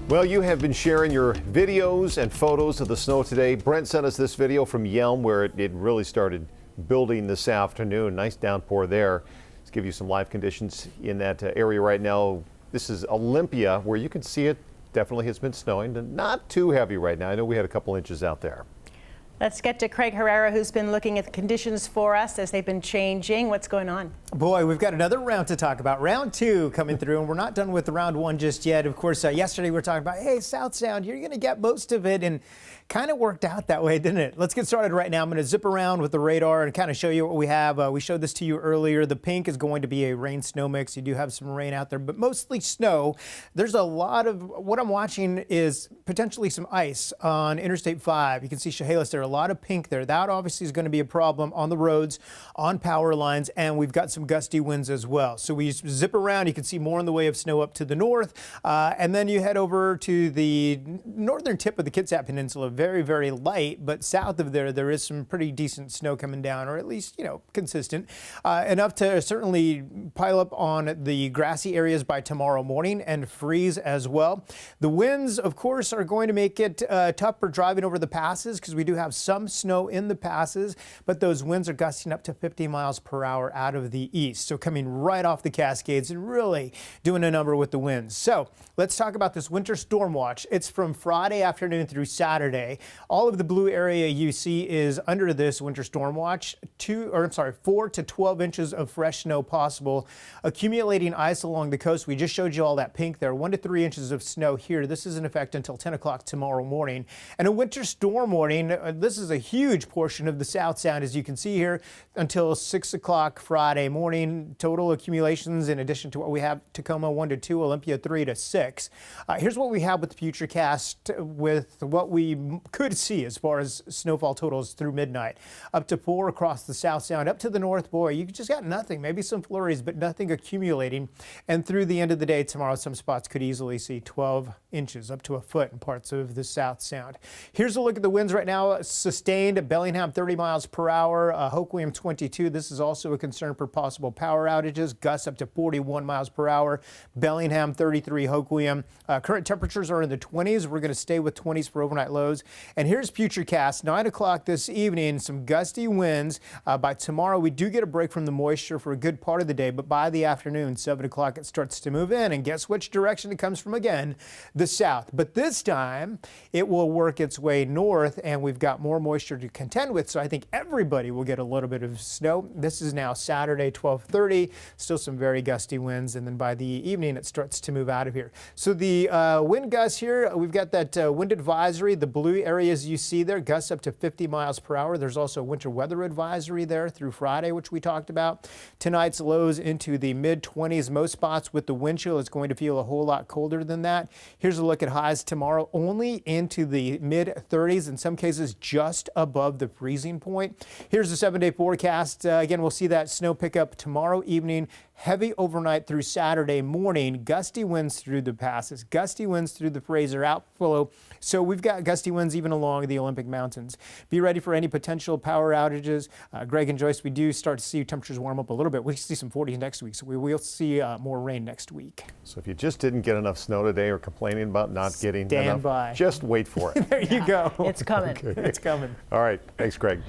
Well, you have been sharing your videos and photos of the snow today. Brent sent us this video from Yelm where it really started building this afternoon. Nice downpour there. Let's give you some live conditions in that area right now. This is Olympia where you can see it. Definitely has been snowing and not too heavy right now. I know we had a couple inches out there. Let's get to Craig Herrera, who's been looking at the conditions for us as they've been changing. What's going on? Boy, we've got another round to talk about. Round two coming through, and we're not done with round one just yet. Of course, yesterday we were talking about, hey, South Sound, you're going to get most of it, and kind of worked out that way, didn't it? Let's get started right now. I'm going to zip around with the radar and kind of show you what we have. We showed this to you earlier. The pink is going to be a rain-snow mix. You do have some rain out there, but mostly snow. There's a lot of, what I'm watching is potentially some ice on Interstate 5. You can see Chehalis there, a lot of pink there. That obviously is going to be a problem on the roads, on power lines, and we've got some gusty winds as well. So we zip around. You can see more in the way of snow up to the north, and then you head over to the northern tip of the Kitsap Peninsula. Very, very light, but south of there is some pretty decent snow coming down, or at least, consistent. Enough to certainly pile up on the grassy areas by tomorrow morning and freeze as well. The winds, of course, are going to make it tough for driving over the passes because we do have some snow in the passes, but those winds are gusting up to 50 miles per hour out of the east. So coming right off the Cascades and really doing a number with the winds. So let's talk about this winter storm watch. It's from Friday afternoon through Saturday. All of the blue area you see is under this winter storm watch. 4 to 12 inches of fresh snow possible. Accumulating ice along the coast. We just showed you all that pink there. 1 to 3 inches of snow here. This is in effect until 10 o'clock tomorrow morning. And a winter storm warning. This is a huge portion of the South Sound, as you can see here, until 6 o'clock Friday morning. Total accumulations in addition to what we have: Tacoma 1 to 2, Olympia 3 to 6. Here's what we have with the Futurecast with what we could see as far as snowfall totals through midnight. Up to 4 across the South Sound. Up to the north, boy, you just got nothing. Maybe some flurries, but nothing accumulating. And through the end of the day tomorrow, some spots could easily see 12 inches, up to a foot in parts of the South Sound. Here's a look at the winds right now. Sustained at Bellingham 30 miles per hour, Hoquiam 22. This is also a concern for possible power outages. Gusts up to 41 miles per hour. Bellingham 33, Hoquiam. Current temperatures are in the 20s. We're going to stay with 20s for overnight lows. And here's Futurecast, 9 o'clock this evening, some gusty winds. By tomorrow, we do get a break from the moisture for a good part of the day, but by the afternoon, 7 o'clock, it starts to move in. And guess which direction it comes from again? The south. But this time, it will work its way north, and we've got more moisture to contend with, so I think everybody will get a little bit of snow. This is now Saturday, 12:30. Still some very gusty winds, and then by the evening, it starts to move out of here. So the wind gusts here, we've got that wind advisory. The blue areas you see there, gusts up to 50 miles per hour. There's also a winter weather advisory there through Friday, which we talked about. Tonight's lows into the mid-20s. Most spots with the wind chill is going to feel a whole lot colder than that. Here's a look at highs tomorrow, only into the mid-30s, in some cases just above the freezing point. Here's the 7-day forecast. Again, we'll see that snow pickup tomorrow evening. Heavy overnight through Saturday morning. Gusty winds through the passes. Gusty winds through the Fraser outflow. So we've got gusty winds even along the Olympic Mountains. Be ready for any potential power outages. Greg and Joyce, we do start to see temperatures warm up a little bit. We see some 40s next week, so we will see more rain next week. So if you just didn't get enough snow today or complaining about not getting enough, by. just wait for it. There you go. It's coming. Okay. It's coming. All right. Thanks, Greg.